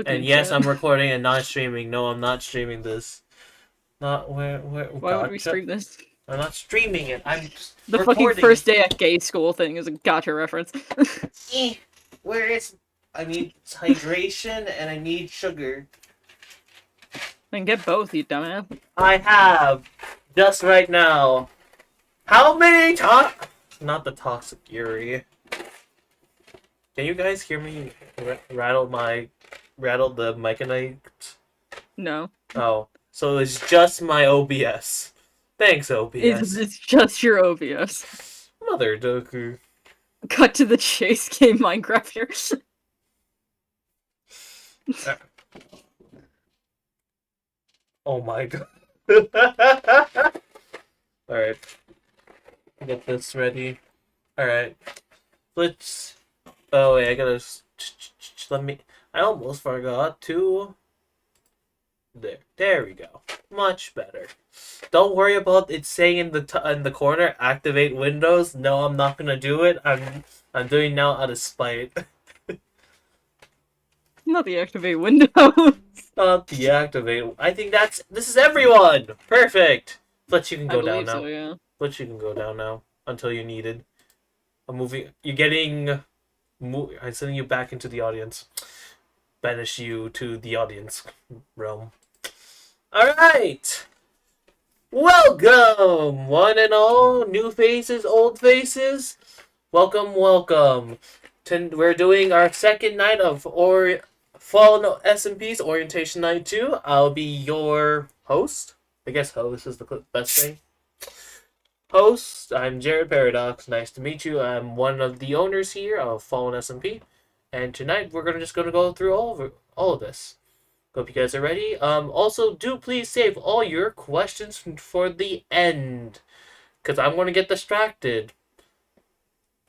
And yes, I'm recording and not streaming. No, I'm not streaming this. Not where Why would we gotcha. stream this? I'm not streaming it. I'm The fucking recording first day at gay school thing is a gotcha reference. it. Where is? I need hydration and I need sugar. Then get both, you dumbass. I have just right now. How many times? Not the toxic Yuri. Can you guys hear me rattle the Myconite? No. Oh, so it's just my OBS. Thanks, OBS. It's just your OBS. Mother Doku. Cut to the chase, game Minecraft here. Oh my god. Alright. Get this ready. Alright. Let's... Oh wait, I gotta... Let me... I almost forgot to... There we go. Much better. Don't worry about it saying in the corner, activate Windows. No, I'm not gonna do it. I'm doing now out of spite. Not the activate window. Not deactivate. I think this is everyone. Perfect. But you can I go down believe now. so, yeah. But you can go down now until you needed. I'm moving. You're getting. I'm sending you back into the audience. Banish you to the audience realm. All right. Welcome, one and all, new faces, old faces. Welcome, welcome. We're doing our second night of Fallen SMP's Orientation Night 2. I'll be your host. I guess host is the best thing. Host, I'm Jared Paradox. Nice to meet you. I'm one of the owners here of Fallen SMP. And tonight we're just going to go through all of this. Hope you guys are ready. Also, do please save all your questions for the end. Because I'm going to get distracted.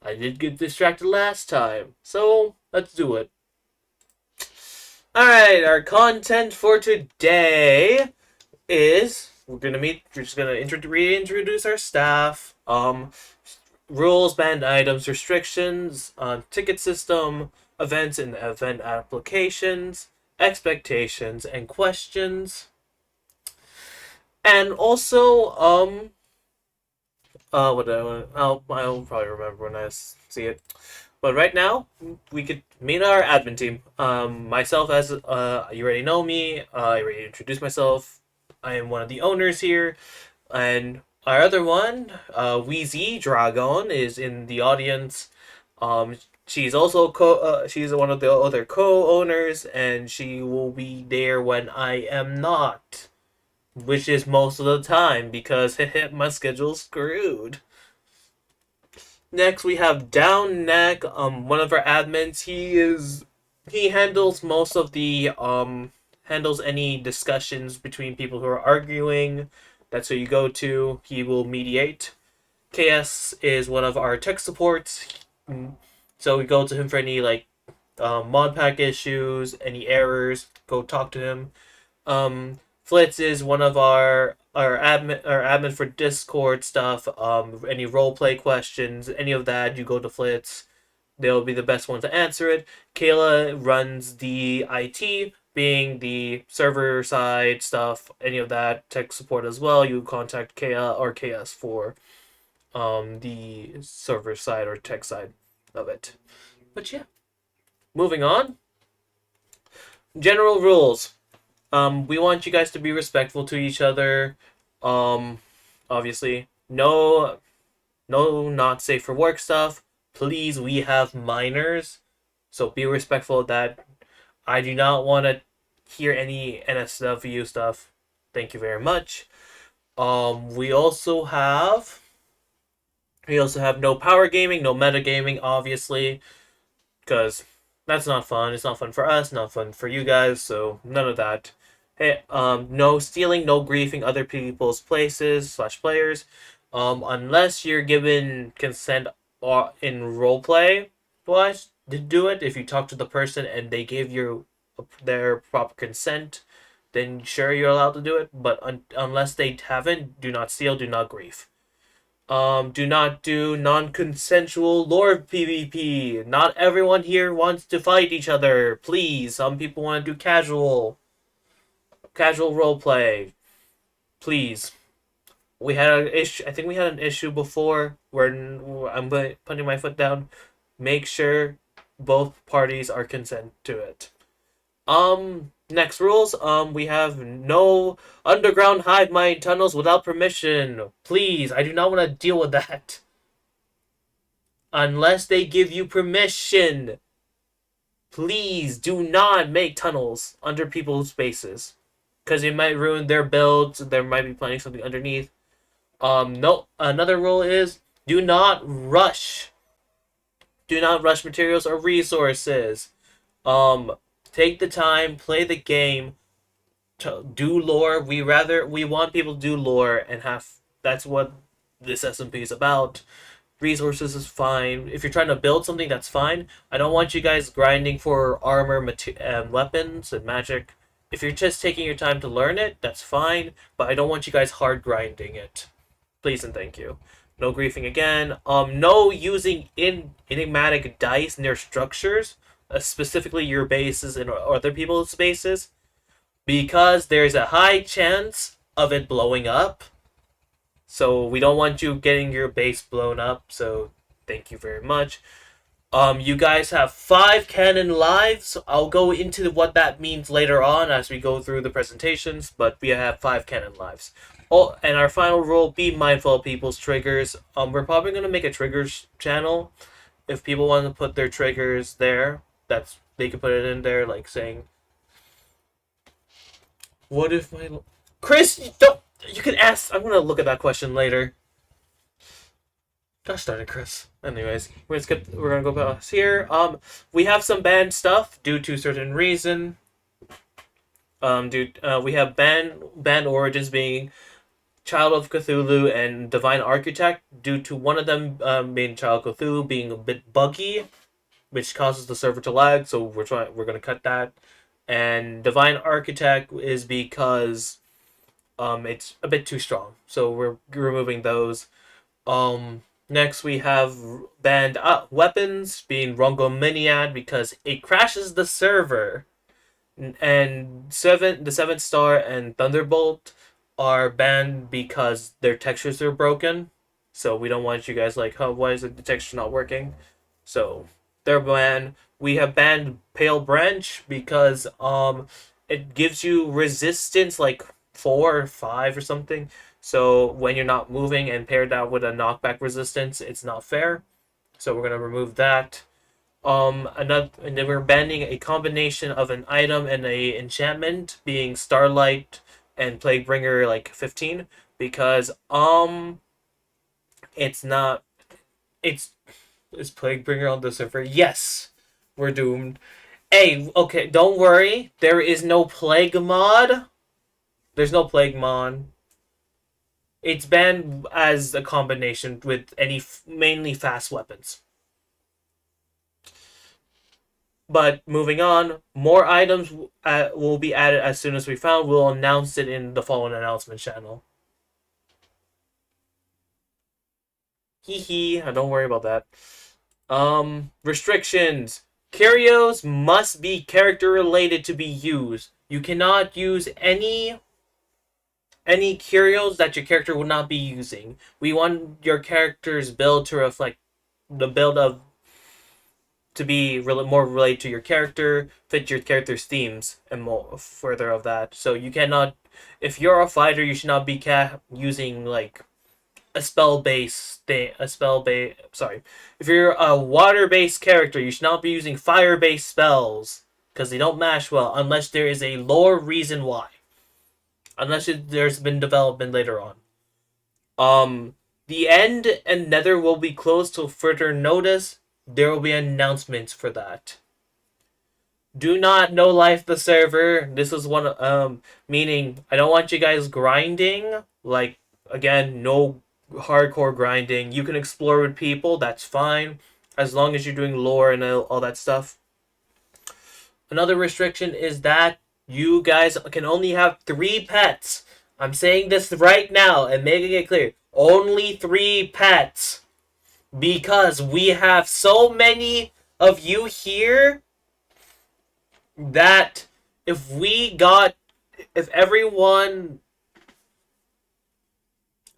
I did get distracted last time. So, let's do it. Alright, our content for today is... We're just going to reintroduce our staff. Rules, banned items, restrictions, ticket system, events and event applications, expectations and questions, and also what do I want? I'll probably remember when I see it. But right now, we could meet our admin team. Myself, as you already know me. I already introduced myself. I am one of the owners here, and our other one, Wheezy Dragon, is in the audience. She's also she's one of the other co-owners, and she will be there when I am not, which is most of the time because my schedule's screwed. Next, we have Down Neck, one of our admins. He handles most of the handles any discussions between people who are arguing. That's who you go to. He will mediate. KS is one of our tech supports. So we go to him for any mod pack issues, any errors. Go talk to him. Flitz is one of our admin for Discord stuff. Any roleplay questions, any of that, you go to Flitz. They'll be the best one to answer it. Kayla runs the IT, being the server side stuff, any of that, tech support as well. You contact Kayla or KS for the server side or tech side of it. But yeah, moving on. General rules. We want you guys to be respectful to each other. Obviously, no not safe for work stuff. Please, we have minors, so be respectful of that. I do not want to hear any NSW stuff. Thank you very much. We also have no power gaming, no metagaming, obviously, because that's not fun. It's not fun for us, not fun for you guys, so none of that. Hey, no stealing, no griefing other people's places / players, unless you're given consent in roleplay wise to do it. If you talk to the person and they give you their proper consent, then sure, you're allowed to do it. But unless they haven't, do not steal, do not grief. Do not do non-consensual lore PvP. Not everyone here wants to fight each other. Please, some people want to do casual roleplay. Please. We had an issue. I think we had an issue before where I'm putting my foot down. Make sure both parties are consent to it. Next rules. We have no underground hive mind tunnels without permission. Please, I do not want to deal with that. Unless they give you permission. Please do not make tunnels under people's spaces. Because it might ruin their builds. There might be planning something underneath. No. Another rule is do not rush. Do not rush materials or resources. Take the time, play the game, to do lore. We want people to do lore and have. That's what this SMP is about. Resources is fine. If you're trying to build something, that's fine. I don't want you guys grinding for armor, weapons, and magic. If you're just taking your time to learn it, that's fine. But I don't want you guys hard grinding it. Please and thank you. No griefing again. No using enigmatic dice near structures. Specifically your bases and other people's bases, because there's a high chance of it blowing up. So we don't want you getting your base blown up. So thank you very much. You guys have 5 canon lives. I'll go into what that means later on as we go through the presentations, but we have 5 canon lives. Oh, and our final rule, be mindful of people's triggers. We're probably going to make a triggers channel. If people want to put their triggers there, they can put it in there, like saying, "What if my Chris? You can ask. I'm gonna look at that question later." Gosh darn it, Chris. Anyways, we're gonna go past here. We have some banned stuff due to certain reason. We have banned origins being Child of Cthulhu and Divine Architect due to one of them being Child of Cthulhu being a bit buggy, which causes the server to lag, so we're going to cut that. And Divine Architect is because it's a bit too strong, so we're removing those. Next we have banned weapons being Rongominiad because it crashes the server. And the 7th Star and Thunderbolt are banned because their textures are broken. So we don't want you guys like, oh, why is the texture not working? So they're banned. We have banned Pale Branch because it gives you resistance like 4 or 5 or something. So when you're not moving and paired that with a knockback resistance, it's not fair. So we're gonna remove that. And then we're banning a combination of an item and a enchantment being Starlight and Plaguebringer like 15 because it's not is Plaguebringer on the server? Yes, we're doomed. Hey, okay, don't worry. There is no Plague mod. There's no Plague mod. It's banned as a combination with any mainly fast weapons. But moving on, more items will be added as soon as we found. We'll announce it in the following announcement channel. Hee, don't worry about that. Restrictions. Curios must be character related to be used. You cannot use any curios that your character would not be using. We want your character's build to reflect the build of to be more related to your character, fit your character's themes, and more further of that. So you cannot, if you're a fighter, you should not be using like a spell-based thing. If you're a water-based character, you should not be using fire-based spells because they don't match well unless there is a lore reason why. Unless there's been development later on. The end and Nether will be closed till further notice. There will be announcements for that. Do not no life the server. This is one meaning I don't want you guys grinding. Like again, no hardcore grinding. You can explore with people, that's fine. As long as you're doing lore and all that stuff. Another restriction is that you guys can only have 3 pets. I'm saying this right now and making it clear. Only 3 pets. Because we have so many of you here that if everyone.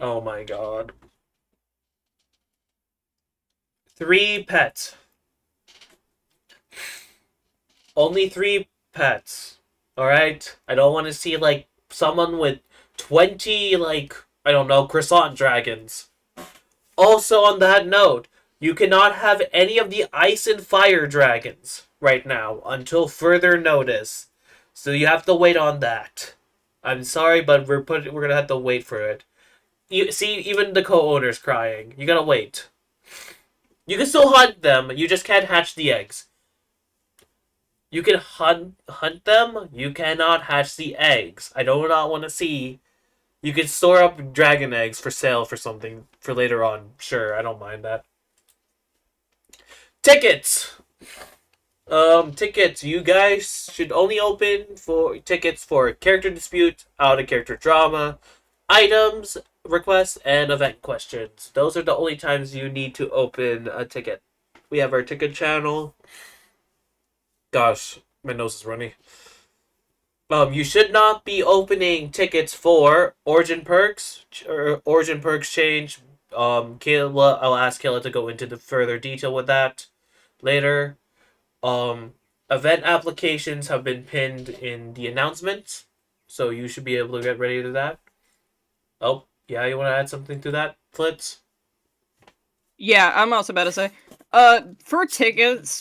Oh my god. 3 pets. Only 3 pets. Alright? I don't want to see, like, someone with 20, like, I don't know, croissant dragons. Also, on that note, you cannot have any of the ice and fire dragons right now until further notice. So you have to wait on that. I'm sorry, but we're gonna have to wait for it. You see, even the co-owner's crying. You gotta wait. You can still hunt them. You just can't hatch the eggs. You can hunt them. You cannot hatch the eggs. I do not want to see. You can store up dragon eggs for sale for something for later on. Sure, I don't mind that. Tickets. Tickets. You guys should only open for tickets for character dispute, out of character drama, items, requests, and event questions. Those are the only times you need to open a ticket. We have our ticket channel. Gosh, my nose is runny. You should not be opening tickets for Origin Perks or Origin Perks change. Kayla, I'll ask Kayla to go into the further detail with that later. Event applications have been pinned in the announcements, so you should be able to get ready to that. Oh, yeah, you want to add something to that, Flitz? Yeah, I'm also about to say, for tickets,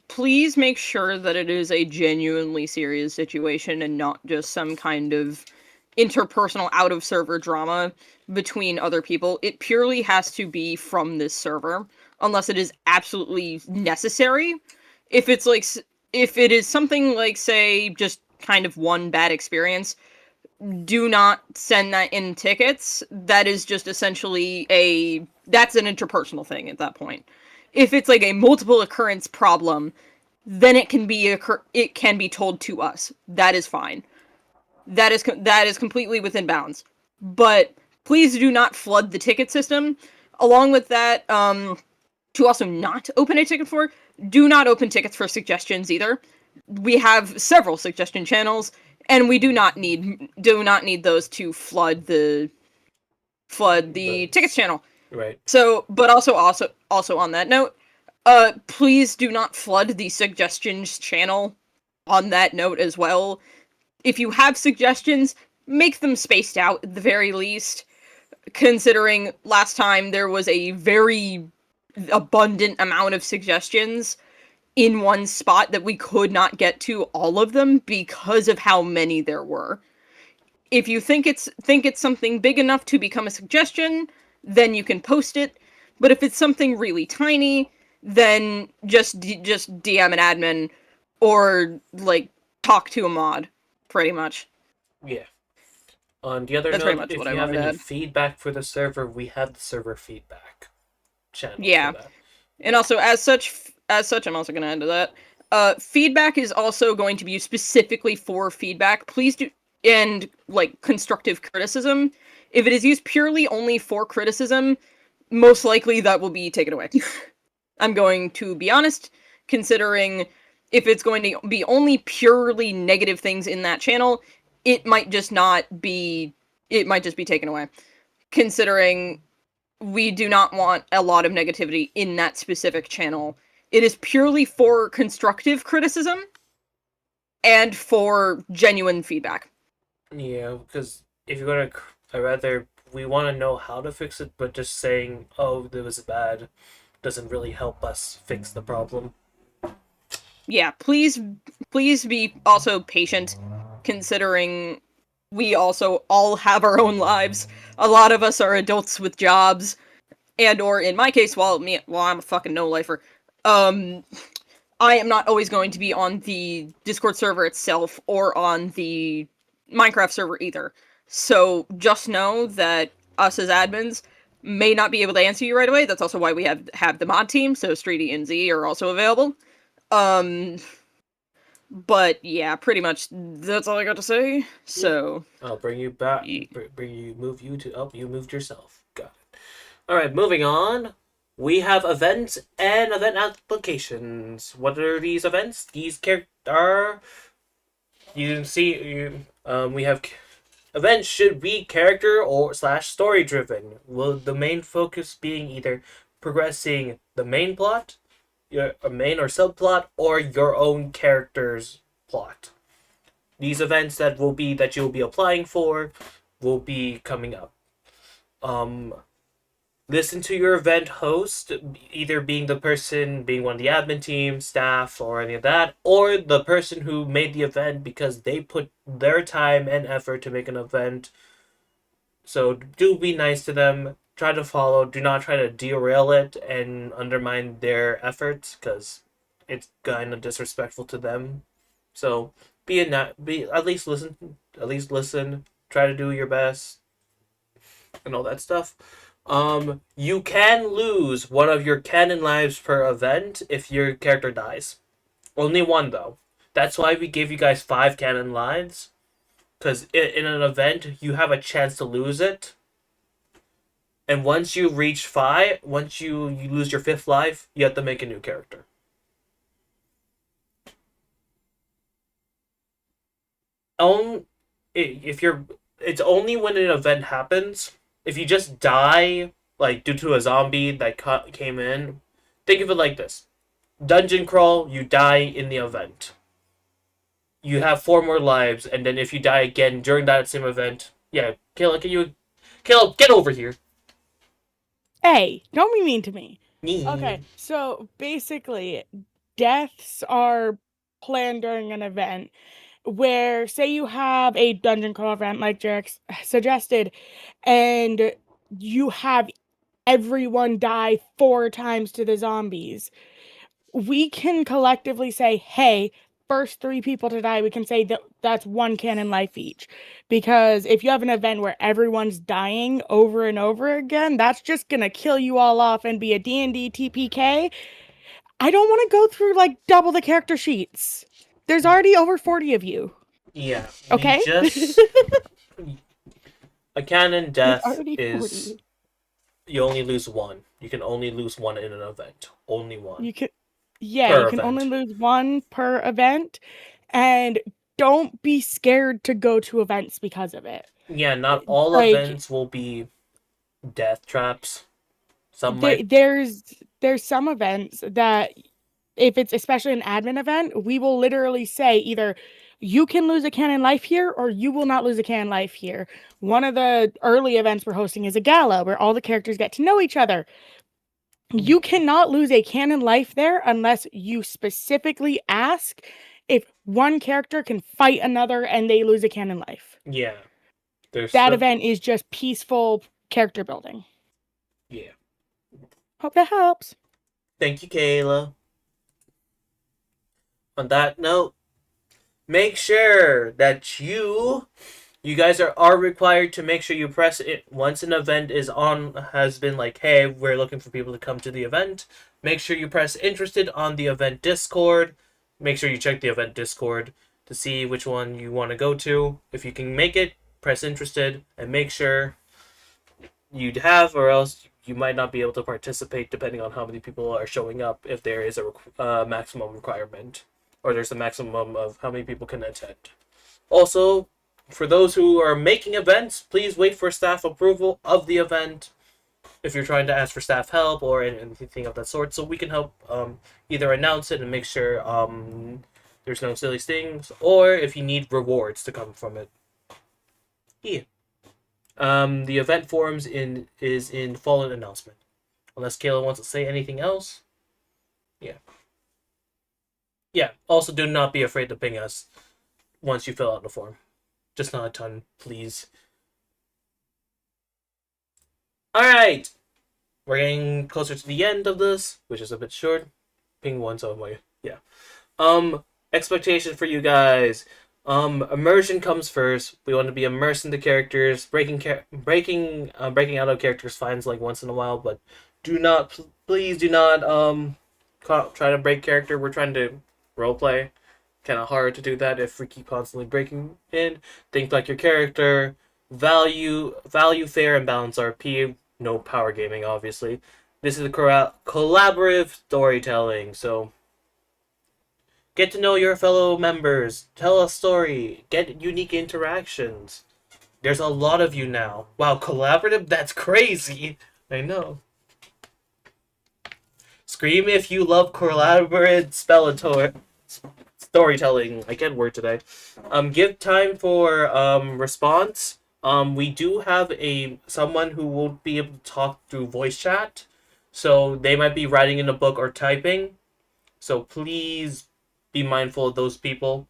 please make sure that it is a genuinely serious situation and not just some kind of interpersonal out-of-server drama between other people. It purely has to be from this server, unless it is absolutely necessary. If it's like, if it is something like, say, just kind of one bad experience, do not send that in tickets. That is just essentially that's an interpersonal thing at that point. If it's like a multiple occurrence problem, then it can be told to us. That is fine. That is completely within bounds. But please do not flood the ticket system. Along with that, to also not open a ticket for, do not open tickets for suggestions either. We have several suggestion channels, and we do not need those to flood the tickets channel. Right. So, but also on that note, please do not flood the suggestions channel on that note as well. If you have suggestions, make them spaced out at the very least, considering last time there was a very abundant amount of suggestions in one spot that we could not get to all of them because of how many there were. If you think it's something big enough to become a suggestion, then you can post it. But if it's something really tiny, then just DM an admin or like talk to a mod, pretty much. Yeah. On the other That's note, pretty much if what you I have wanted to any add. feedback for the server, we have the server feedback channel. Yeah. For that. And also, as such, I'm also going to add to that. Feedback is also going to be used specifically for feedback. Please do, and like constructive criticism. If it is used purely only for criticism, most likely that will be taken away. I'm going to be honest, considering if it's going to be only purely negative things in that channel, it might just not be. It might just be taken away. Considering we do not want a lot of negativity in that specific channel. It is purely for constructive criticism and for genuine feedback. Yeah, because if you're gonna, we want to know how to fix it, but just saying, "Oh, that was bad," doesn't really help us fix the problem. Yeah, please be also patient, considering we also all have our own lives. A lot of us are adults with jobs, and or in my case, while I'm a fucking no-lifer, I am not always going to be on the Discord server itself or on the Minecraft server either. So just know that us as admins may not be able to answer you right away. That's also why we have the mod team, so Streety and Z are also available. But yeah, pretty much that's all I got to say. So I'll bring you back. Move you to. Oh, you moved yourself. Got All right, moving on. We have events and event applications. What are these events? These are you can see we have events should be character or slash story driven. Will the main focus being either progressing the main plot, your main or subplot, or your own character's plot. These events that you'll be applying for will be coming up. Um, Listen to your event host, either being the person being one of the admin team, staff, or any of that, or the person who made the event because they put their time and effort to make an event. So do be nice to them. Try to follow. Do not try to derail it and undermine their efforts because it's kind of disrespectful to them. So be at least listen. At least listen. Try to do your best and all that stuff. You can lose one of your canon lives per event if your character dies. Only one though. That's why we gave you guys 5 canon lives. Because in an event, you have a chance to lose it. And once you reach 5, once you lose your 5th life, you have to make a new character. If you're, it's only when an event happens. If you just die, like due to a zombie that came in, think of it like this: dungeon crawl, you die in the event. You have 4 more lives, and then if you die again during that same event, yeah, Kayla, get over here. Hey, don't be mean to me. Nee. Okay, so basically, deaths are planned during an event where, say, you have a dungeon crawl event like Jarek suggested, and you have everyone die 4 times to the zombies. We can collectively say, hey, first 3 people to die, we can say that's 1 canon life each. Because if you have an event where everyone's dying over and over again, that's just gonna kill you all off and be a D&D TPK. I don't want to go through like double the character sheets. There's already over 40 of you. Yeah. Okay? A canon death already is 40. you only lose 1. You can only lose 1 in an event. Only 1. You can event. only lose 1 per event, and don't be scared to go to events because of it. Yeah, not all events will be death traps. There's some events that, if it's especially an admin event, we will literally say either you can lose a canon life here or you will not lose a canon life here. One of the early events we're hosting is a gala where all the characters get to know each other. You cannot lose a canon life there unless you specifically ask if one character can fight another and they lose a canon life. Yeah. That event is just peaceful character building. Yeah. Hope that helps. Thank you, Kayla. On that note, make sure that you guys are required to make sure you press it once an event has been like, hey, we're looking for people to come to the event. Make sure you press interested on the event Discord. Make sure you check the event Discord to see which one you want to go to. If you can make it, press interested and make sure you'd have, or else you might not be able to participate depending on how many people are showing up, if there is a maximum requirement, or there's a maximum of how many people can attend. Also, for those who are making events, please wait for staff approval of the event if you're trying to ask for staff help or anything of that sort, so we can help either announce it and make sure there's no silly things, or if you need rewards to come from it. Yeah. The event forums is in Fallen announcement. Unless Kayla wants to say anything else. Yeah. Yeah. Also, do not be afraid to ping us once you fill out the form. Just not a ton, please. Alright. We're getting closer to the end of this, which is a bit short. Ping one, so yeah. Expectation for you guys. Immersion comes first. We want to be immersed in the characters. Breaking out of characters finds like once in a while, but please do not try to break character. We're trying to roleplay. Kind of hard to do that if we keep constantly breaking in. Think like your character. Value fair and balance RP. no power gaming, obviously. This is a collaborative storytelling, so get to know your fellow members, tell a story, get unique interactions. There's a lot of you now. Wow, collaborative? That's crazy. I know. Scream if you love collaborative storytelling. I can't word today. Give time for response. We do have someone who won't be able to talk through voice chat, so they might be writing in a book or typing. So please be mindful of those people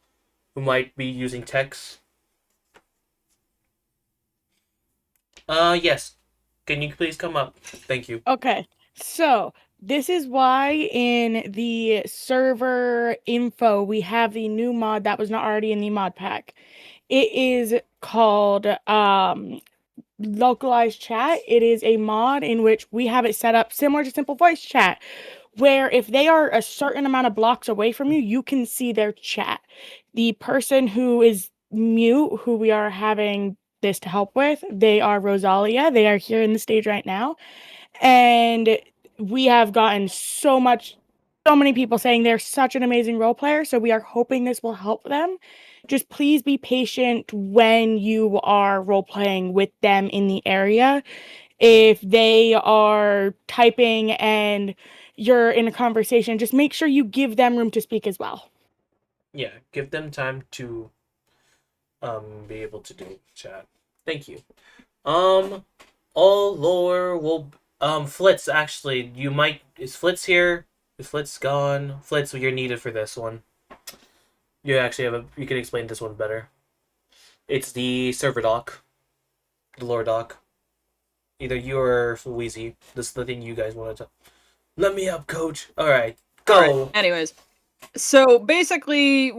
who might be using text. Yes. Can you please come up? Thank you. Okay, so this is why in the server info we have the new mod that was not already in the mod pack. It is called localized chat. It is a mod in which we have it set up similar to simple voice chat, where if they are a certain amount of blocks away from you, you can see their chat. The person who is mute, who we are having this to help with, they are Rosalia. They are here in the stage right now. And we have gotten so many people saying they're such an amazing role player. So we are hoping this will help them. Just please be patient when you are role playing with them in the area. If they are typing and you're in a conversation, just make sure you give them room to speak as well. Yeah, give them time to be able to do chat. Thank you. All lore will Flitz, actually, is Flitz here? Is Flitz gone? Flitz, you're needed for this one. You actually you can explain this one better. It's the server doc. The lore doc. Either you or Wheezy. This is the thing you guys wanted to. Let me up, coach. Alright, go! All right. Anyways, so basically,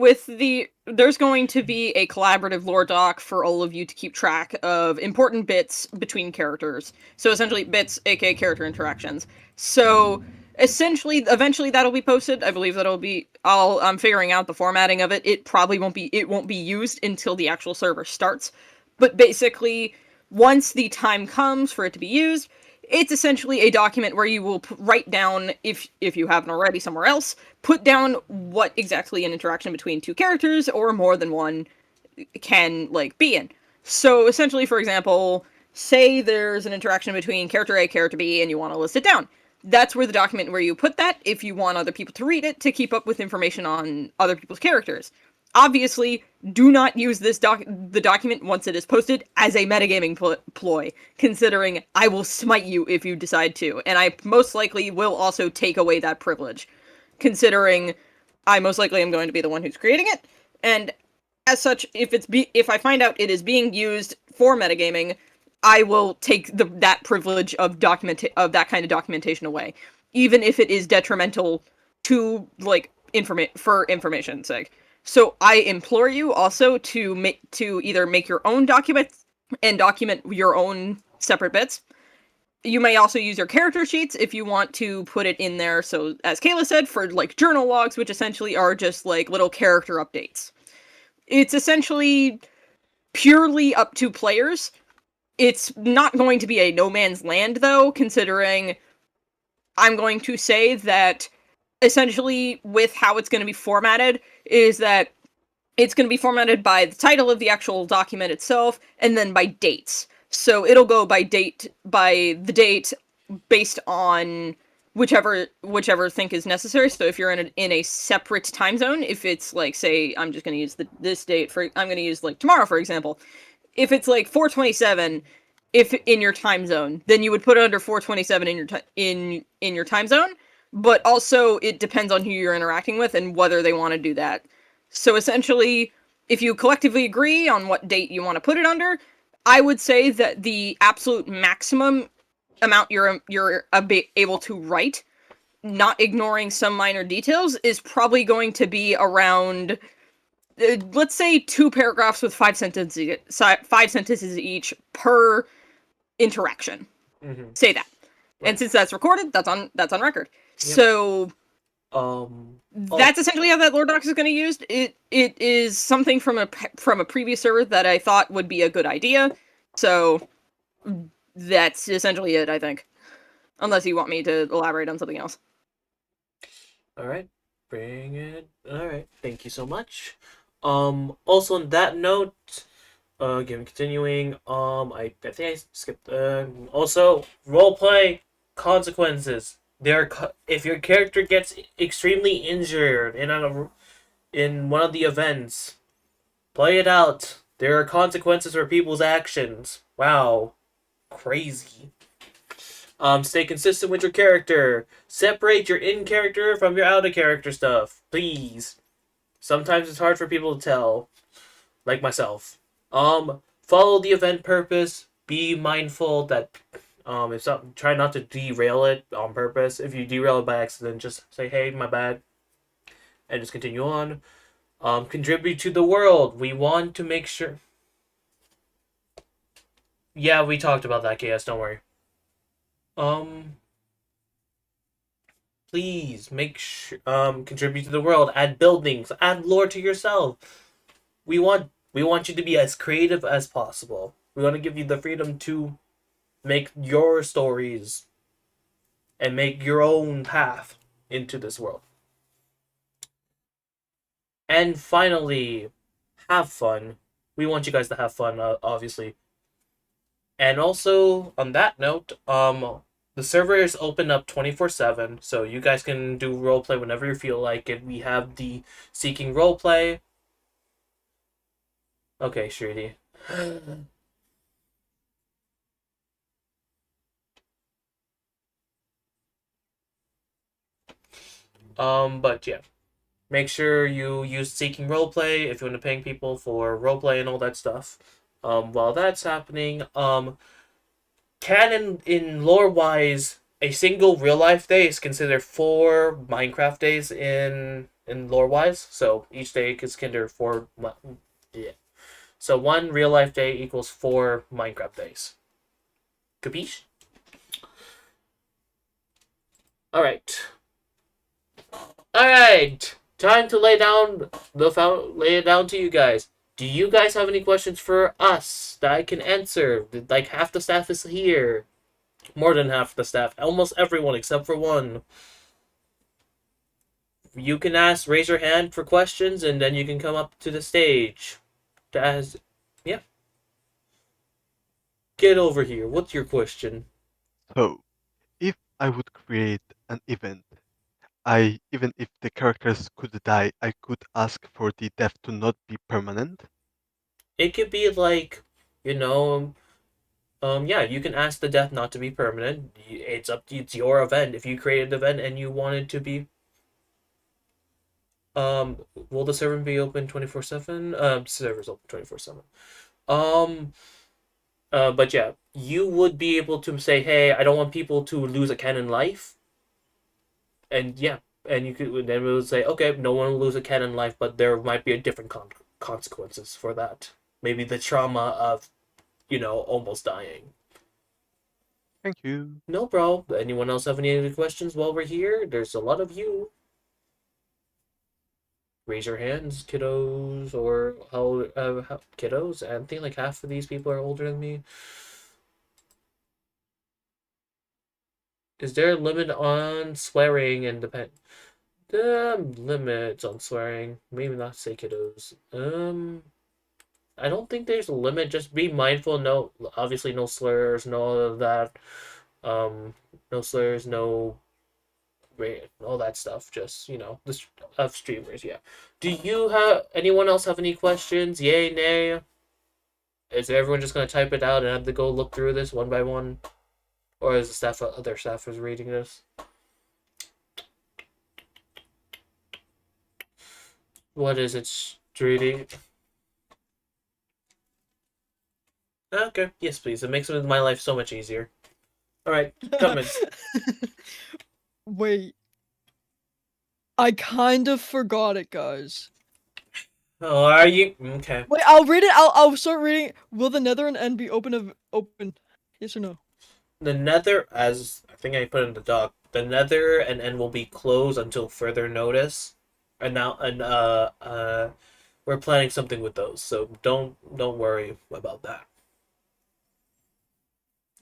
there's going to be a collaborative lore doc for all of you to keep track of important bits between characters. So essentially, bits, aka character interactions. So essentially, eventually that'll be posted. I believe that'll be. I'm figuring out the formatting of it. It probably won't be. It won't be used until the actual server starts. But basically, once the time comes for it to be used, it's essentially a document where you will write down, if you haven't already somewhere else, put down what exactly an interaction between two characters or more than one can, like, be in. So essentially, for example, say there's an interaction between character A, character B, and you want to list it down. That's where the document where you put that, if you want other people to read it, to keep up with information on other people's characters. Obviously, do not use the document once it is posted as a metagaming ploy, considering I will smite you if you decide to, and I most likely will also take away that privilege, considering I most likely am going to be the one who's creating it, and as such, if I find out it is being used for metagaming, I will take that privilege of that kind of documentation away, even if it is detrimental to, like, for information's sake. So I implore you also to either make your own documents and document your own separate bits. You may also use your character sheets if you want to put it in there. So as Kayla said, for like journal logs, which essentially are just like little character updates. It's essentially purely up to players. It's not going to be a no man's land though, considering I'm going to say that essentially with how it's going to be formatted is that it's going to be formatted by the title of the actual document itself and then by dates. So it'll go by the date based on whichever think is necessary. So if you're in a separate time zone, if it's like, say, I'm just going to use this date I'm going to use like tomorrow, for example. If it's like 4:27, if in your time zone, then you would put it under 4:27 in your time zone. But also, it depends on who you're interacting with and whether they want to do that. So essentially, if you collectively agree on what date you want to put it under, I would say that the absolute maximum amount you're able to write, not ignoring some minor details, is probably going to be around, let's say, 2 paragraphs with 5 sentences each per interaction. Mm-hmm. Say that. Right. And since that's recorded, that's on record. Yep. So that's essentially how that lore doc is going to be used. It is something from a previous server that I thought would be a good idea. So that's essentially it, I think. Unless you want me to elaborate on something else. All right, bring it. All right, thank you so much. Also on that note, again continuing. I think I skipped. Also roleplay consequences. If your character gets extremely injured in one of the events, play it out. There are consequences for people's actions. Wow, crazy. Stay consistent with your character. Separate your in-character from your out-of-character stuff, please. Sometimes it's hard for people to tell, like myself. Follow the event purpose. Be mindful that if something, try not to derail it on purpose. If you derail it by accident, just say, "Hey, my bad," and just continue on. Contribute to the world. We want to make sure. Yeah, we talked about that, KS. Don't worry. Um, please make sure contribute to the world. Add buildings. Add lore to yourself. We want you to be as creative as possible. We want to give you the freedom to make your stories and make your own path into this world. And finally, have fun. We want you guys to have fun, obviously. And also, on that note, the server is open up 24/7, so you guys can do roleplay whenever you feel like it. We have the Seeking Roleplay. Okay, Shruti. But yeah. Make sure you use Seeking Roleplay if you want to paying people for roleplay and all that stuff. While that's happening, canon in lore wise, a single real life day is considered 4 Minecraft days in lore wise. So each day is considered 4. Yeah. So 1 real life day equals 4 Minecraft days. Capiche? Alright. Alright. Time to lay it down to you guys. Do you guys have any questions for us that I can answer? Like half the staff is here. More than half the staff. Almost everyone except for one. You can raise your hand for questions, and then you can come up to the stage. To ask, yeah. Get over here. What's your question? So, if I would create an event, even if the characters could die, I could ask for the death to not be permanent. It could be like, you know, yeah, you can ask the death not to be permanent. It's your event. If you created an event and you wanted to be, will the server be open 24/7? Server's open 24/7. Um, but yeah, you would be able to say, hey, I don't want people to lose a canon life. And yeah, and you could then we would say, okay, no one will lose a canon life, but there might be a different consequences for that. Maybe the trauma of, almost dying. Thank you. No, bro. Anyone else have any other questions while we're here? There's a lot of you. Raise your hands, kiddos, or how kiddos? I think like half of these people are older than me. Is there a limit on swearing and depend? Limits on swearing. Maybe not say kiddos. I don't think there's a limit. Just be mindful. No, obviously no slurs, no of that. No slurs, no all that stuff. Just the of streamers. Yeah. Do you have anyone else have any questions? Yay, nay. Is everyone just gonna type it out and have to go look through this one by one, or is the other staffers reading this? What is it, Streety? Okay, yes, please. It makes my life so much easier. All right, comments. Wait. I kind of forgot it, guys. Oh, are you okay? Wait, I'll read it. I'll start reading. Will the Nether and End be open? Yes or no? The Nether, as I think I put in the doc, the Nether and End will be closed until further notice. And now, we're planning something with those, so don't worry about that.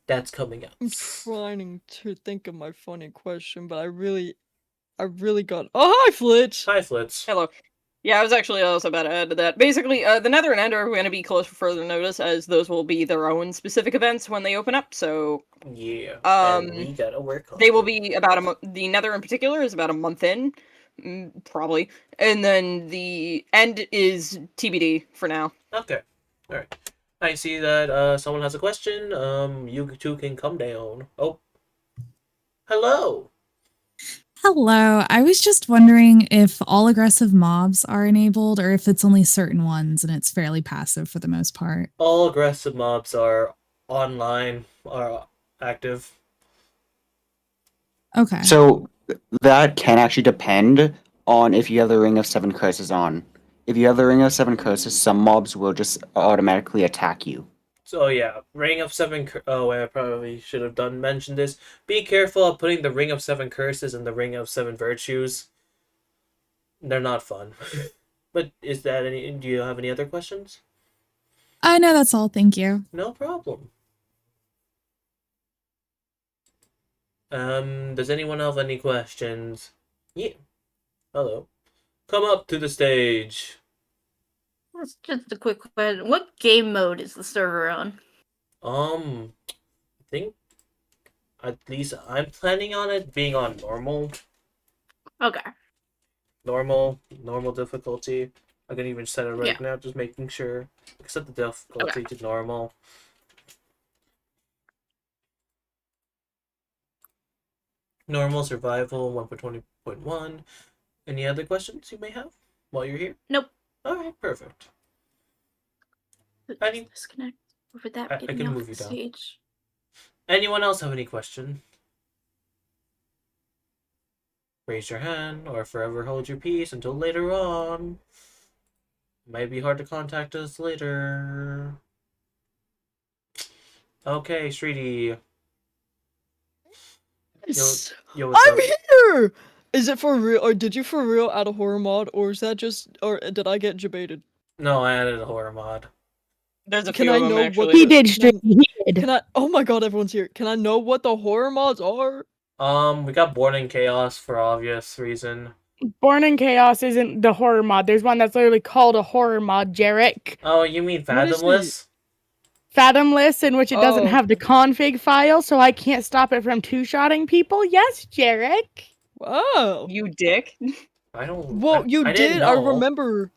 that's coming out. I'm trying to think of my funny question, but I really got. Oh, hi, Flitch. Hi, Flitz. Hello. Yeah, I was actually also about to add to that. Basically, the Nether and Ender are going to be closed for further notice, as those will be their own specific events when they open up. So Yeah. And we gotta work on they will it. be about the Nether in particular is about a month in, probably, and then the End is TBD for now. Okay. Alright. I see that someone has a question. You two can come down. Oh. Hello. Hello. I was just wondering if all aggressive mobs are enabled or if it's only certain ones and it's fairly passive for the most part. All aggressive mobs are online, are active. Okay. So that can actually depend on if you have the Ring of Seven Curses on. If you have the Ring of Seven Curses, some mobs will just automatically attack you. So yeah, Ring of Seven. Oh, I probably should have mentioned this. Be careful of putting the Ring of Seven Curses and the Ring of Seven Virtues. They're not fun. But is that any? Do you have any other questions? No, that's all. Thank you. No problem. Does anyone have any questions? Yeah. Hello. Come up to the stage. That's just a quick question. What game mode is the server on? I think at least I'm planning on it being on normal. Okay. Normal difficulty. I can even set it right Yeah. now, just making sure. Set the difficulty to normal. Normal survival 1.20.1. Any other questions you may have while you're here? Nope. Alright, perfect. Any- Disconnect over that. I Getting can off move the you down. stage. Anyone else have any question? Raise your hand or forever hold your peace until later on. Might be hard to contact us later. Okay, Shriti. Yes. Yo, what's I'm up? here. Is it for real, or did you for real add a horror mod, or is that just, or did I get debated? No, I added a horror mod. There's a Can few I of them know actually. what He did, Street. He did. Can I? Oh my god, everyone's here. Can I know what the horror mods are? We got Born in Chaos for obvious reason. Born in Chaos isn't the horror mod. There's one that's literally called a horror mod, Jarek. Oh, you mean What is Fathomless? Fathomless, in which it doesn't Oh. have the config file, so I can't stop it from two-shotting people. Yes, Jarek. Wow. You dick. I don't. Well, you I didn't did. I know. remember.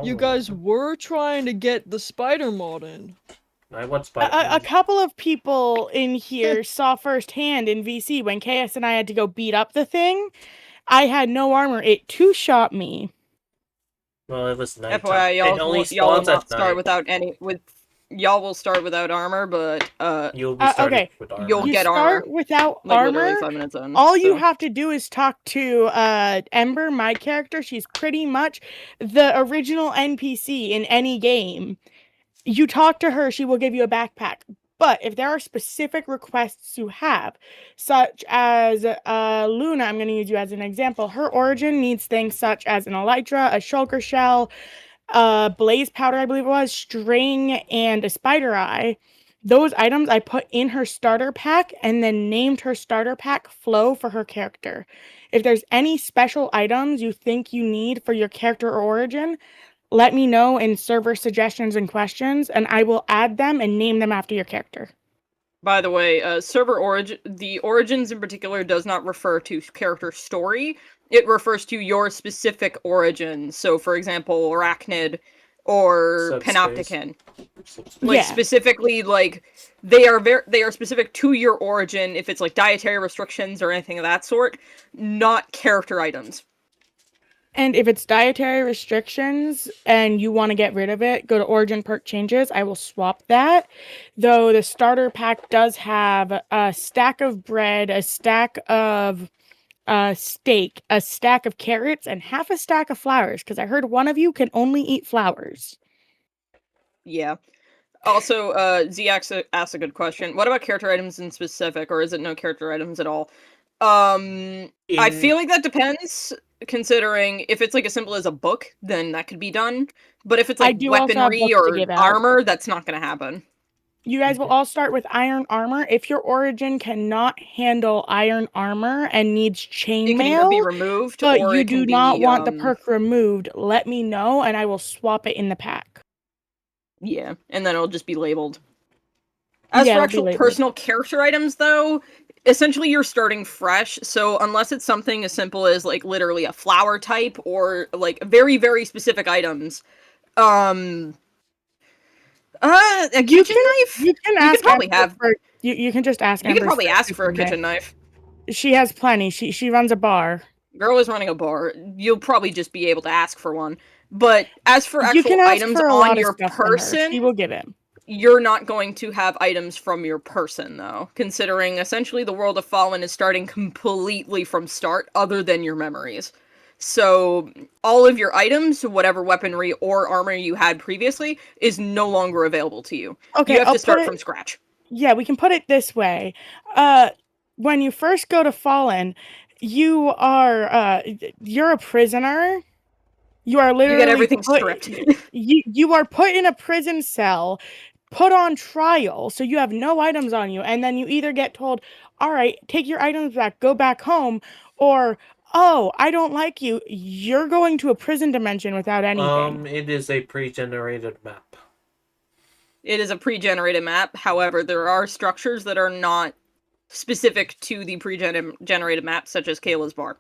You Oh. guys were trying to get the spider mod in. I want A couple of people in here saw firsthand in VC when KS and I had to go beat up the thing. I had no armor. It two-shot me. Well, it was nighttime. FYI, It only y'all will spawns not at start night. without y'all will start without armor, but You'll be starting okay. with armor. You'll You get start armor, without like literally armor. 5 minutes in. All you so. have to do is talk to Ember, my character. She's pretty much the original NPC in any game. You talk to her, she will give you a backpack. But if there are specific requests you have, such as Luna, I'm going to use you as an example. Her origin needs things such as an elytra, a shulker shell, blaze powder, I believe it was, string, and a spider eye. Those items I put in her starter pack and then named her starter pack Flow for her character. If there's any special items you think you need for your character or origin, let me know in server suggestions and questions, and I will add them and name them after your character. By the way, server origin, the origins in particular does not refer to character story. It refers to your specific origins. So, for example, Arachnid or Subspace. Panopticon. Like Yeah. specifically, like they are specific to your origin. If it's like dietary restrictions or anything of that sort, not character items. And if it's dietary restrictions and you want to get rid of it, go to Origin Perk Changes. I will swap that. Though the starter pack does have a stack of bread, a stack of steak, a stack of carrots, and half a stack of flowers. Because I heard one of you can only eat flowers. Yeah. Also, Z asked a good question. What about character items in specific, or is it no character items at all? I feel like that depends. Considering if it's like as simple as a book, then that could be done. But if it's I like do also have weaponry books to or give out. armor, that's not going to happen. You guys will Okay. all start with iron armor. If your origin cannot handle iron armor and needs It can either be chainmail, removed but or you it can do be, not want the perk removed, let me know and I will swap it in the pack. Yeah, and then it'll just be labeled. As Yeah, for it'll be actual labeled. personal character items, though, essentially you're starting fresh. So unless it's something as simple as like literally a flower type or like very very specific items, a kitchen knife. You can You ask could probably Ember have. for, you can just ask You could Ember probably for ask for a kitchen kitchen knife. knife. She has plenty. She runs a bar. Girl is running a bar. You'll probably just be able to ask for one. But as for You actual can ask items for a on lot of your stuff from her. person, She will give it. you're not going to have items from your person, though, considering essentially the World of Fallen is starting completely from start, other than your memories. So all of your items, whatever weaponry or armor you had previously, is no longer available to you. Okay, You have I'll to start put it- from scratch. Yeah, we can put it this way. When you first go to Fallen, you're a prisoner. You are literally You get everything put, stripped. you are put in a prison cell, put on trial, so you have no items on you, and then you either get told, all right, take your items back, go back home, or oh, I don't like you, you're going to a prison dimension without anything. It is a pre-generated map. It is a pre-generated map. However, there are structures that are not specific to the pre-generated map, such as Kayla's bar.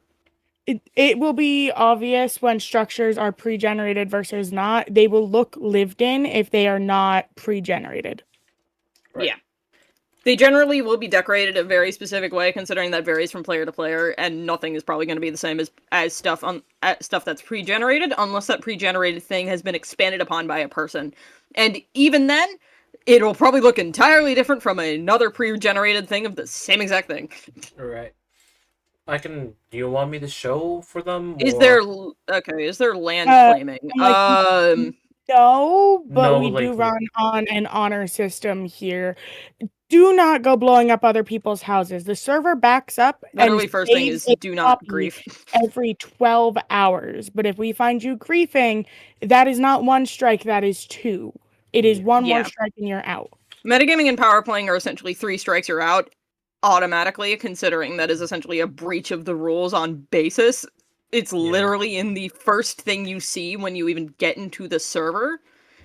It will be obvious when structures are pre-generated versus not. They will look lived in if they are not pre-generated. Right. Yeah. They generally will be decorated a very specific way, considering that varies from player to player, and nothing is probably going to be the same as stuff that's pre-generated, unless that pre-generated thing has been expanded upon by a person. And even then, it'll probably look entirely different from another pre-generated thing of the same exact thing. Right. Do you want me to show for them? Is or- there land Uh, claiming? No, but No, we like- do run on an honor system here. Do not go blowing up other people's houses. The server backs up Literally and first thing saves is a do not copy grief. every 12 hours. But if we find you griefing, that is not one strike, that is two. It is one more Yeah. strike and you're out. Metagaming and power playing are essentially 3 strikes you're out automatically, considering that is essentially a breach of the rules on basis. It's literally in the first thing you see when you even get into the server.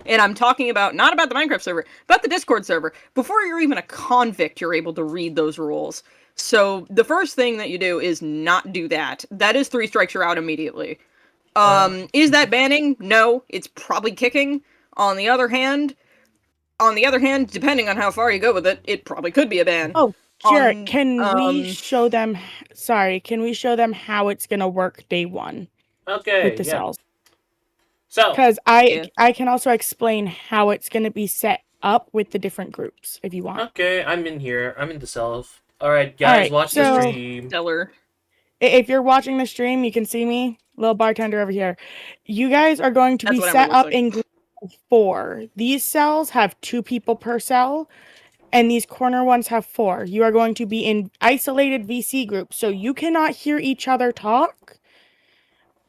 And I'm talking about, not about the Minecraft server, but the Discord server. Before you're even a convict, you're able to read those rules. So the first thing that you do is not do that. That is 3 strikes you're out immediately. Is that banning? No, it's probably kicking. On the other hand, depending on how far you go with it, it probably could be a ban. Oh, Jarrett, On, can we show them? Sorry, can we show them how it's gonna work day one Okay, with the yeah. cells? So, Because Yeah. I can also explain how it's gonna be set up with the different groups if you want. okay, I'm in here. I'm in the cells. Alright, guys, Alright, watch so- the stream. Stellar. If you're watching the stream, you can see me, little bartender over here. You guys are going to That's be what set Ember looks up like. in groups of 4. These cells have 2 people per cell, and these corner ones have 4. You are going to be in isolated VC groups, so you cannot hear each other talk.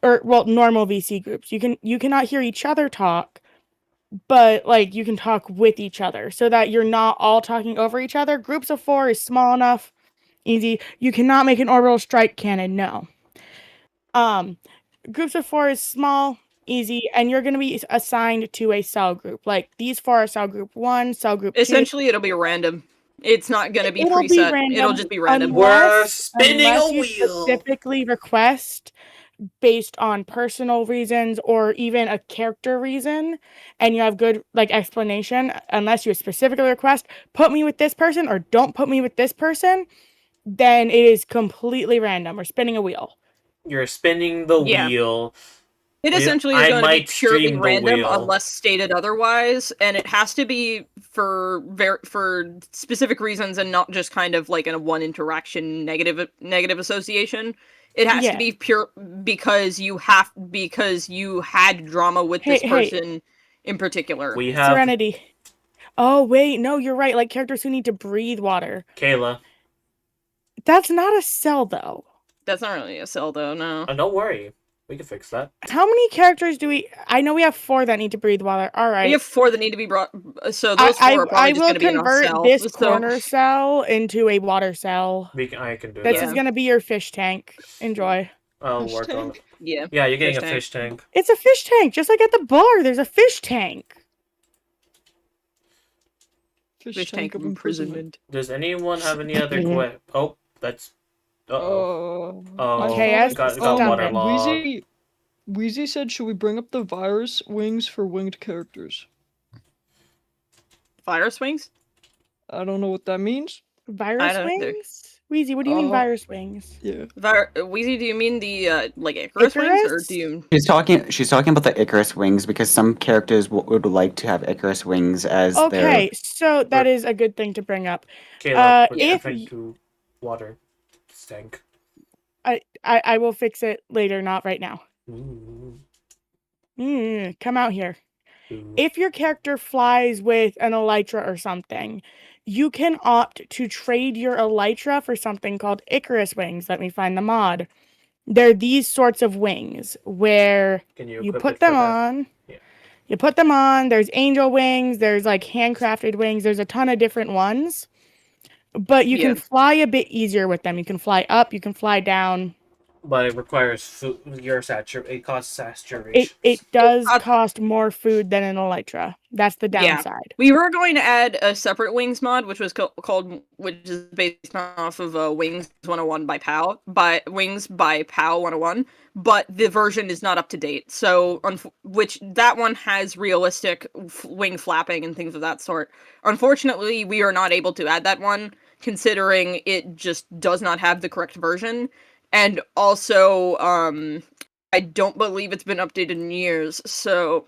Or well, normal VC groups. You cannot hear each other talk, but like you can talk with each other so that you're not all talking over each other. Groups of 4 is small enough. Easy. You cannot make an orbital strike cannon, no. Groups of 4 is small, easy, and you're going to be assigned to a cell group. Like these 4 are cell group 1, cell group 2. Essentially, it'll be random. It's not gonna be It'll be preset. random It'll just be random. We're spinning unless a you wheel. specifically request based on personal reasons or even a character reason, and you have good like explanation. Unless you specifically request, put me with this person or don't put me with this person, then it is completely random. We're spinning a wheel. You're spinning the Yeah. wheel. It Yeah, essentially is I going to be might purely stream the random wheel. unless stated otherwise, and it has to be for specific reasons and not just kind of like in a one interaction negative association. It has Yeah. to be pure because you had drama with this Hey. person in particular. We have Serenity. Oh wait, no, you're right. Like characters who need to breathe water. Kayla. That's not a cell though. That's not really a cell though, no. Don't worry. We can fix that. How many characters do we? I know we have 4 that need to breathe water. All right. We have 4 that need to be brought. So those 4 are probably I just will going to be in our convert cell. this so- corner cell into a water cell. I can do This that. is gonna be your fish tank. Enjoy. I'll Fish work on tank? it. Yeah. Yeah, you're getting Fish a tank. fish tank. It's a fish tank, just like at the bar. There's a fish tank. Fish tank of imprisonment. Does anyone have any other Oh, that's. Uh-oh. Oh, Okay, it got stop it. waterlogged. Wheezy said, should we bring up the virus wings for winged characters? Virus wings? I don't know what that means. Virus don't either. wings? Wheezy, what do you mean Uh-huh. virus wings? Yeah. Wheezy, do you mean the like Icarus wings, or Icarus? do you? She's talking about the Icarus wings because some characters would like to have Icarus wings as Okay, their. so that is a good thing to bring up. Kayla, put if the tank to water. Stank. I will fix it later, not right now. Ooh. Come out here. Ooh. If your character flies with an elytra or something, you can opt to trade your elytra for something called Icarus wings. Let me find the mod. They're these sorts of wings where Can you equip put it for them that? on. Yeah. You put them on. There's angel wings. There's like handcrafted wings. There's a ton of different ones. But you Yeah. can fly a bit easier with them. You can fly up. You can fly down. But it requires food. It costs saturation. It does Uh, cost more food than an elytra. That's the Yeah. downside. We were going to add a separate wings mod, which was which is based off of Wings 101 by POW, Wings by POW 101, but the version is not up to date. So, which that one has realistic wing flapping and things of that sort. Unfortunately, we are not able to add that one, considering it just does not have the correct version, and also, I don't believe it's been updated in years. So.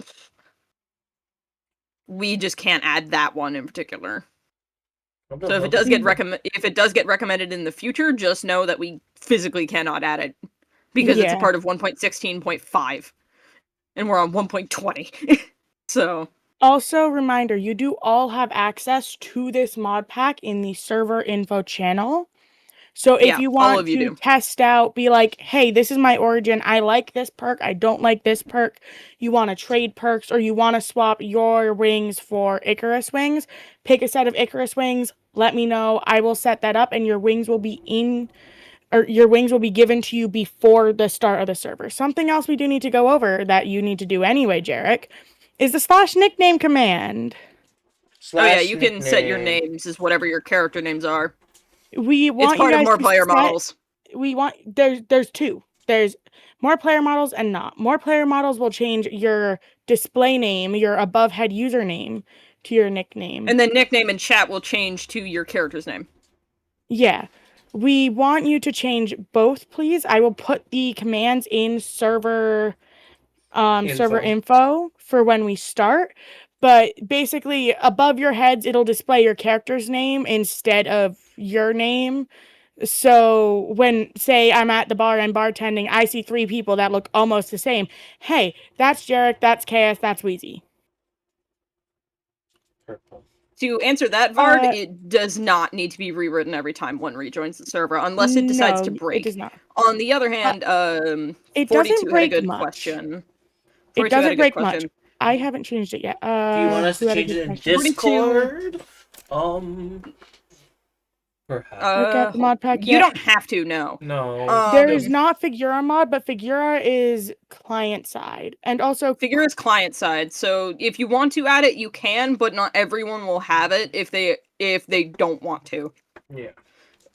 We just can't add that one in particular. So if it does get recommended in the future, just know that we physically cannot add it because it's a Yeah. part of 1.16.5 and we're on 1.20. So Also, reminder, you do all have access to this mod pack in the server info channel. So if Yeah, you all want of you to do. test out, be like, hey, this is my origin. I like this perk. I don't like this perk. You want to trade perks or you want to swap your wings for Icarus wings, pick a set of Icarus wings. Let me know. I will set that up and your wings will be given to you before the start of the server. Something else we do need to go over that you need to do anyway, Jarek, is the /nickname command. you can set your names as whatever your character names are. We want It's part you of guys more to player set- models. We want there's 2. There's more player models and not. More player models will change your display name, your above head username to your nickname. And then nickname and chat will change to your character's name. Yeah. We want you to change both, please. I will put the commands in server info for when we start. But basically, above your heads, it'll display your character's name instead of your name. So when, say, I'm at the bar and bartending, I see 3 people that look almost the same. Hey, that's Jarek, that's Chaos, that's Wheezy. Purple. To answer that, Vard, Uh, it does not need to be rewritten every time one rejoins the server, unless it decides to No, break. It does not. On the other hand, It 42 doesn't had a break good much. question. It 42 had a doesn't good break much. question. I haven't changed it yet. Do you want us who to had a change good it in question? 42. Discord? Perhaps. Look at the mod pack You yet. don't have to, no. No. There is Um, not Figura mod, but Figura is client side. And also, Figure is client side, so if you want to add it, you can, but not everyone will have it if they don't want to. Yeah.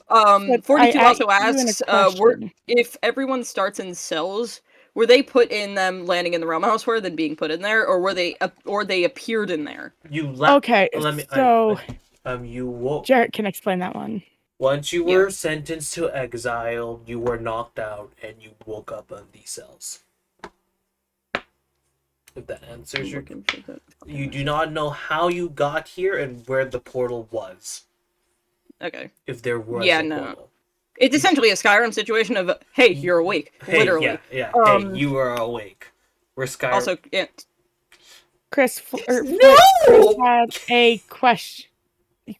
but 42 I also you in a asks, question. if everyone starts in cells, were they put in them landing in the realm house where then being put in there, or were they appeared in there? You let. Okay, Let me. so You woke. Jarrett can explain that one. Once you Yeah. were sentenced to exile, you were knocked out and you woke up on these cells. If that answers your. You do not know how you got here and where the portal was. Okay. If there was Yeah, a no. portal. It's essentially a Skyrim situation of, hey, you're awake, Hey, literally. Yeah. Um, Hey, you are awake. We're Skyrim. Also, yeah, Chris, No! Chris had a question.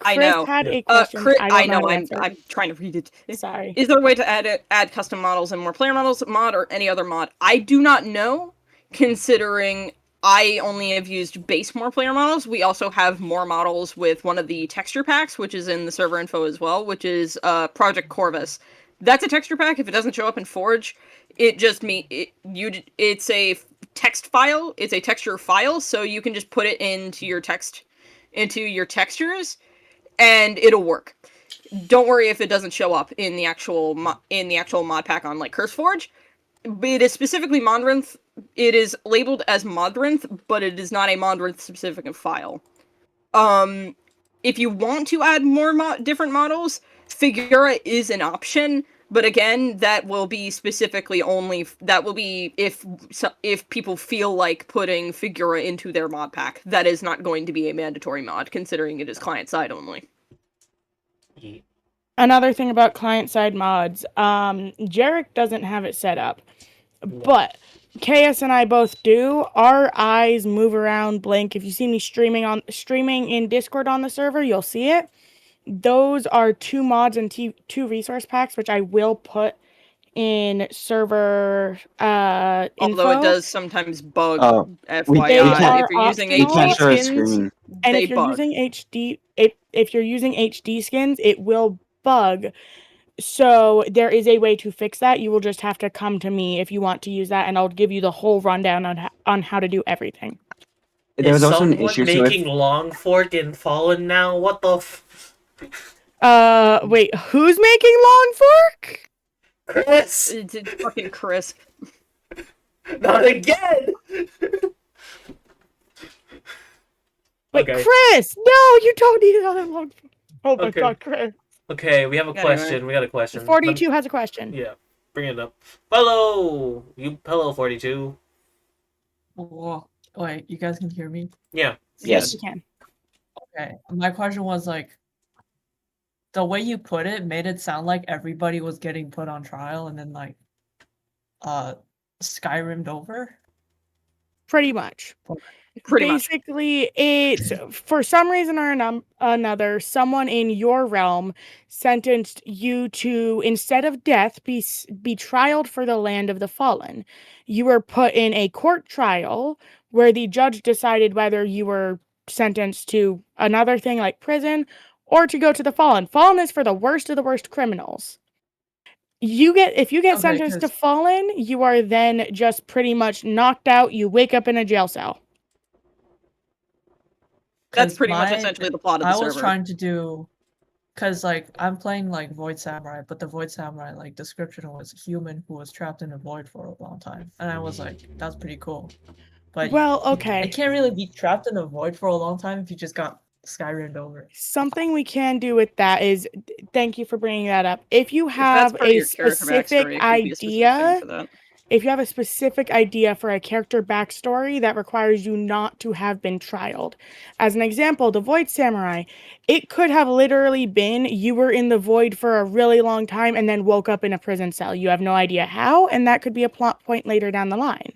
I Chris know. had Yeah. a question. Chris, I I don't know. know. how to I'm answer. I'm trying to read it. Sorry. Is there a way to add custom models and more player models mod or any other mod? I do not know, considering I only have used base more player models. We also have more models with one of the texture packs, which is in the server info as well, which is Project Corvus. That's a texture pack. If it doesn't show up in Forge, it just it's a text file. It's a texture file, so you can just put it into your textures, and it'll work. Don't worry if it doesn't show up in the actual mod pack on like CurseForge. It is specifically Modrinth. It is labeled as Modrinth, but it is not a Modrinth specific file. If you want to add more different models, Figura is an option, but again, that will be specifically if people feel like putting Figura into their mod pack. That is not going to be a mandatory mod, considering it is client side only. Yeah. Another thing about client-side mods, Jarek doesn't have it set up, but KS and I both do. Our eyes move around, blink. If you see me streaming in Discord on the server, you'll see it. Those are 2 mods and 2 resource packs, which I will put in server info. Although it does sometimes bug, Oh, FYI. They are If you're using optional. We can't HD show a skins, screen. And they if you're bug. using HD, if you're using HD skins, it will bug. So there is a way to fix that. You will just have to come to me if you want to use that, and I'll give you the whole rundown on how to do everything. There was Is also an someone issue. So making if, Long Fork in Fallen now? What the Wait, who's making Long Fork? Chris? It's fucking Chris. Not again! Wait, Okay. Chris! No, you don't need another Long Fork. Oh my Okay. god, Chris. Okay, we have a Anyway. question. We got a question. 42 has a question. Yeah, bring it up. Hello! Hello, 42. Well, wait, you guys can hear me? Yeah. yes, You can. Okay. My question was like, the way you put it made it sound like everybody was getting put on trial and then like, Skyrim'd over. Pretty much. Pretty much. Basically, it's for some reason or another, someone in your realm sentenced you to, instead of death, be trialed for the land of the fallen. You were put in a court trial where the judge decided whether you were sentenced to another thing like prison or to go to the fallen. Fallen is for the worst of the worst criminals. If you get Okay, sentenced to 'cause- fallen, you are then just pretty much knocked out. You wake up in a jail cell. That's 'cause pretty much my- essentially the plot of the I server. was trying to do, cause like I'm playing like Void Samurai, but the Void Samurai like description was a human who was trapped in a void for a long time, and I was like, that's pretty cool. But Well, I okay. can't really be trapped in a void for a long time if you just got Skyrim'd over. Something we can do with that is, thank you for bringing that up. If you If that's have part of a your character specific backstory, it could be a specific thing idea, for that. if you have a specific idea for a character backstory that requires you not to have been trialed. As an example, the Void Samurai, it could have literally been you were in the void for a really long time and then woke up in a prison cell. You have no idea how, and that could be a plot point later down the line.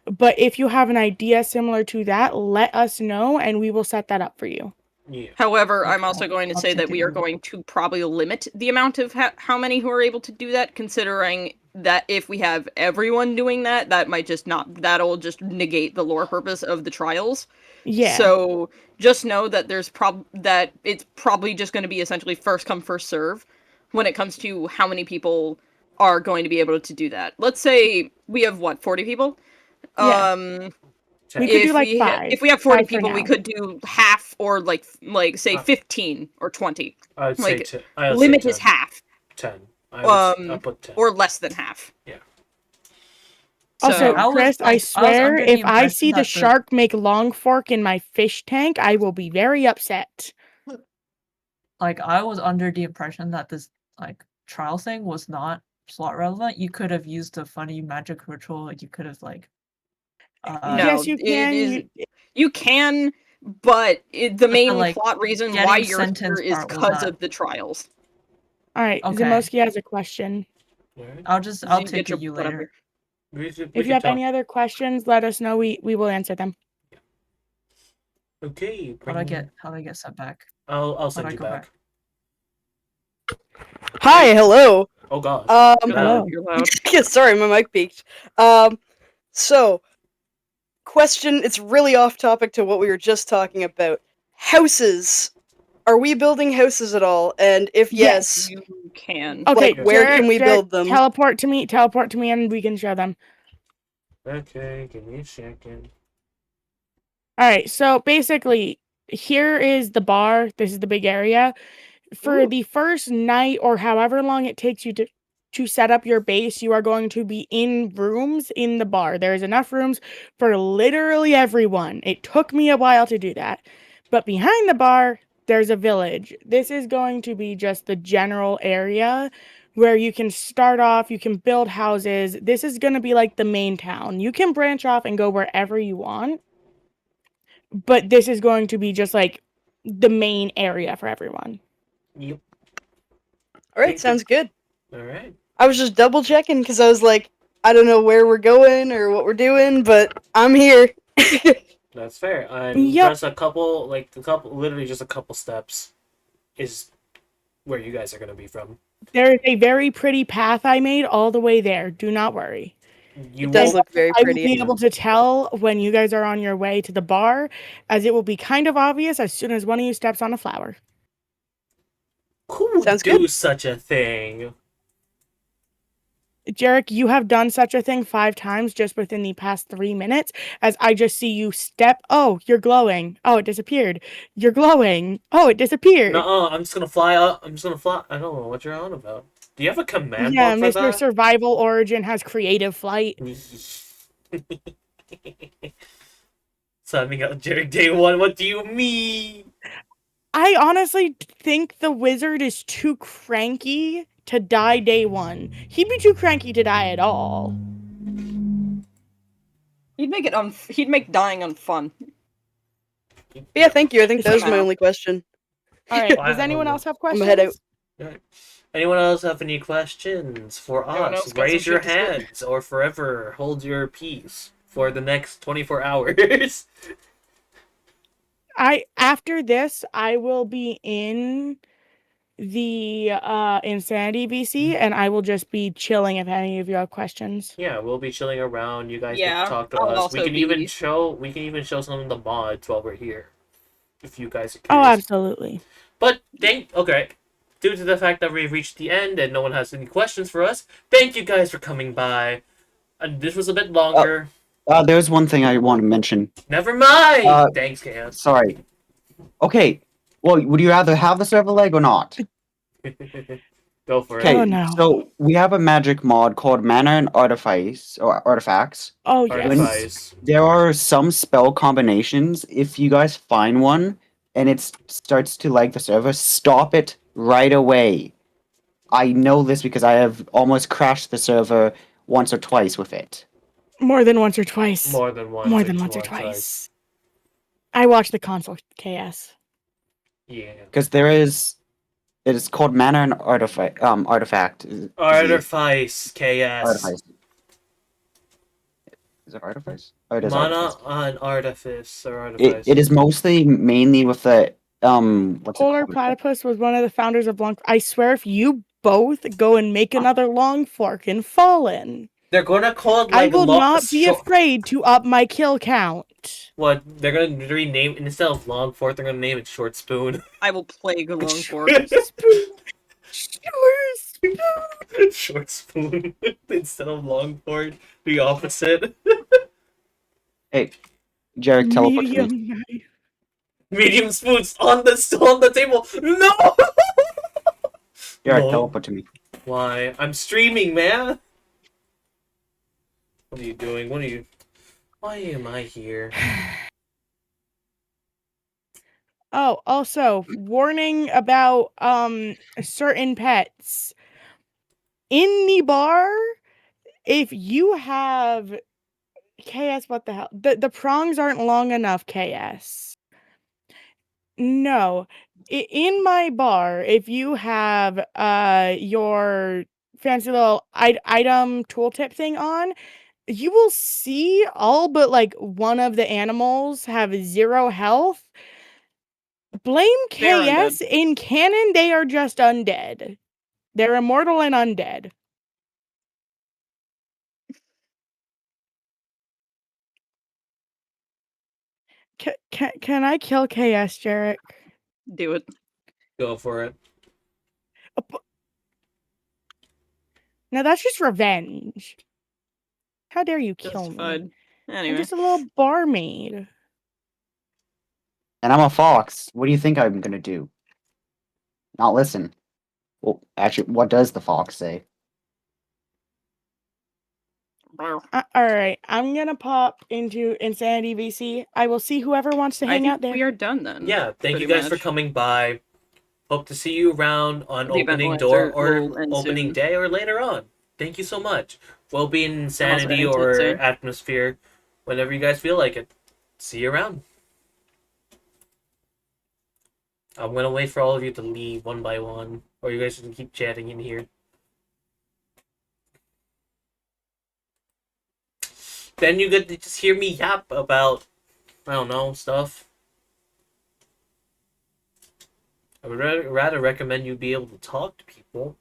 But if you have an idea similar to that, let us know and we will set that up for you. Yeah. However, I'm Okay, also going to I'll say take that it we are easy. going to probably limit the amount of how many who are able to do that, considering that if we have everyone doing that, that'll just negate the lore purpose of the trials. Yeah. So just know that that it's probably just going to be essentially first come first serve when it comes to how many people are going to be able to do that. Let's say we have 40 people. Yeah. We could do like 5. If we have 40 5 for people, we now. could do half or like say Uh, 15 or 20. I'd Like, say I would Limit say is 10. half 10. I'll put 10. or less than half. Yeah. Also, So- I was, Chris, like, I I was swear, under the if I impression see the that the- shark make Long Fork in my fish tank, I will be very upset. Like I was under the impression that this like trial thing was not plot relevant. You could have used a funny magic ritual. You could have like. No, Yes, you it can. is- You can, but the main like, plot reason getting why you're sentence here is part was because not- of the trials. All right, Okay. Zamoski has a question. Alright. I'll You take get you your- whatever. later. We If you have any other questions, let us know. We will answer them. Okay. How do I get sent back? I'll send I you go back. Hi, hello. Oh gosh. You're Hello. loud, you're loud. Sorry, my mic peaked. So question, it's really off topic to what we were just talking about. Houses. Are we building houses at all? And if yes, You can. Okay, like where Jarek, can we Jarek, build them? Teleport to me, and we can show them. Okay, give me a second. All right, so basically, here is the bar. This is the big area. For the first night or however long it takes you to set up your base, you are going to be in rooms in the bar. There's enough rooms for literally everyone. It took me a while to do that. But behind the bar, there's a village. This is going to be just the general area where you can start off, you can build houses. This is going to be like the main town. You can branch off and go wherever you want. But this is going to be just like the main area for everyone. Yep. All right, sounds good. All right. I was just double checking because I was like, I don't know where we're going or what we're doing, but I'm here. That's fair. And Yep. just literally just a couple steps is where you guys are gonna be from. There is a very pretty path I made all the way there. Do not worry. You It does won't- look very I will pretty. be able to tell when you guys are on your way to the bar, as it will be kind of obvious as soon as one of you steps on a flower. Who would Sounds do good. such a thing? Jarek, you have done such a thing 5 times just within the past 3 minutes, as I just see you step. Oh, you're glowing. Oh, it disappeared. You're glowing. Oh, it disappeared. No, I'm just gonna fly up. I'm just gonna fly. I don't know what you're on about. Do you have a command Yeah, block for Mr. that? Survival Origin has creative flight. Signing up Jerry Day 1. What do you mean? I honestly think the wizard is too cranky to die day 1. He'd be too cranky to die at all. He'd make dying unfun. Yeah, thank you. I think that was my Somehow. only question. All right. Wow. Does anyone else have I'm questions? gonna head out. Alright. Anyone else have any questions for Anyone us? else got Raise some your shit to say? hands or forever hold your peace for the next 24 hours. After this, I will be in the Insanity VC, and I will just be chilling if any of you have questions. Yeah, we'll be chilling around. You guys Yeah, can talk to I'll us. We also can even be- show some of the mods while we're here. If you guys are Oh, curious. absolutely. But okay. Due to the fact that we've reached the end and no one has any questions for us, thank you guys for coming by. And this was a bit longer. There's one thing I want to mention. Never mind. Uh, Thanks, Chaos. Sorry. Okay. Well, would you rather have the server lag or not? Go for Okay. Oh, it. no. So we have a magic mod called Mana and Artifice or Artifacts. Oh, yes. Artifice. There are some spell combinations. If you guys find one and it starts to lag the server, stop it right away. I know this because I have almost crashed the server once or twice with it. More than once or twice. More than once. More than once or twice. I watched the console KS. Yeah. Because it is called Mana and Artifact. Artifice, KS. Artifice. Is it Artifice? Oh, it is Mana Artifice. on Artifice or Artifice. It is mainly with the what's Polar it called? Platypus was one of the founders of Long. I swear, if you both go and make another Long Fork and Fallen, They're gonna call it I like will not be short- afraid to up my kill count. What? They're gonna rename instead of Long Fork, they're gonna name it Short Spoon. I will plague a long fork. Short Spoon instead of Long Fork. The opposite. Hey, Jarek, teleport to me. Medium. Medium spoons on the table. No. Jarek, No. teleport to me. Why? I'm streaming, man. What are you doing? Why am I here? Oh, also, warning about certain pets. In the bar, if you have KS, what the hell? The prongs aren't long enough, KS. No. In my bar, if you have your fancy little item tooltip thing on, you will see all but like one of the animals have 0 health. Blame They're KS. In canon, they are just undead. They're immortal and undead. Can I kill KS, Jarek? Do it. Go for it. Now that's just revenge. How dare you kill me? Justified. I'm Anyway. just a little barmaid. And I'm a fox. What do you think I'm gonna do? Not listen. Well, actually, what does the fox say? Alright, I'm gonna pop into Insanity VC. I will see whoever wants to I hang think out there. we are done then. Yeah, thank you pretty guys for much. coming by. Hope to see you around on The event opening will door enter- or will end opening soon. day or later on. Thank you so much. We'll be in I'm also Insanity heading to or Insane. Atmosphere whenever you guys feel like it. See you around. I'm gonna wait for all of you to leave one by one, or you guys can keep chatting in here. Then you get to just hear me yap about, I don't know, stuff. I would rather recommend you be able to talk to people.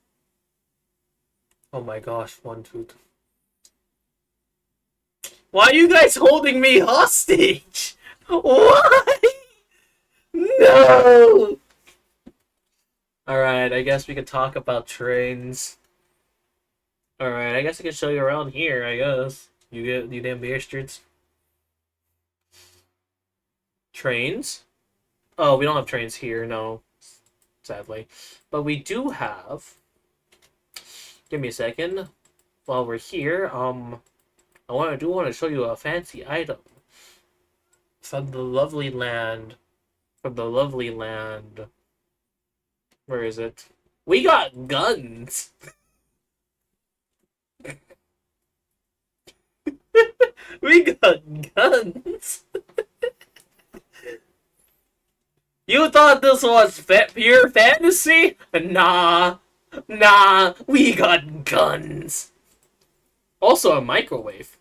Oh my gosh, one tooth. Why are you guys holding me hostage? Why? No! Alright, I guess we could talk about trains. Alright, I guess I can show you around here, I guess. You damn bastards. Trains? Oh, we don't have trains here, no. Sadly. But we do have... Give me a second. While we're here, I do want to show you a fancy item. From the lovely land. Where is it? We got guns! We got guns! You thought this was pure fantasy? Nah, we got guns. Also a microwave.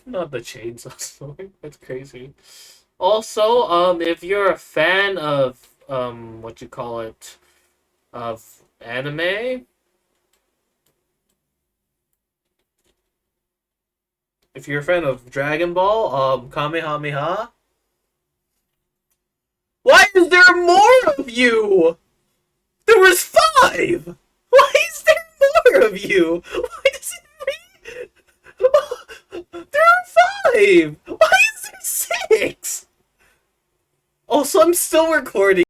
Not the chainsaw sword. That's crazy. Also, if you're a fan of what you call it, of anime. If you're a fan of Dragon Ball, Kamehameha. Why is there more of you? There was 5! Why is there more of you? Why does it There are 5! Why is there 6? Also, I'm still recording.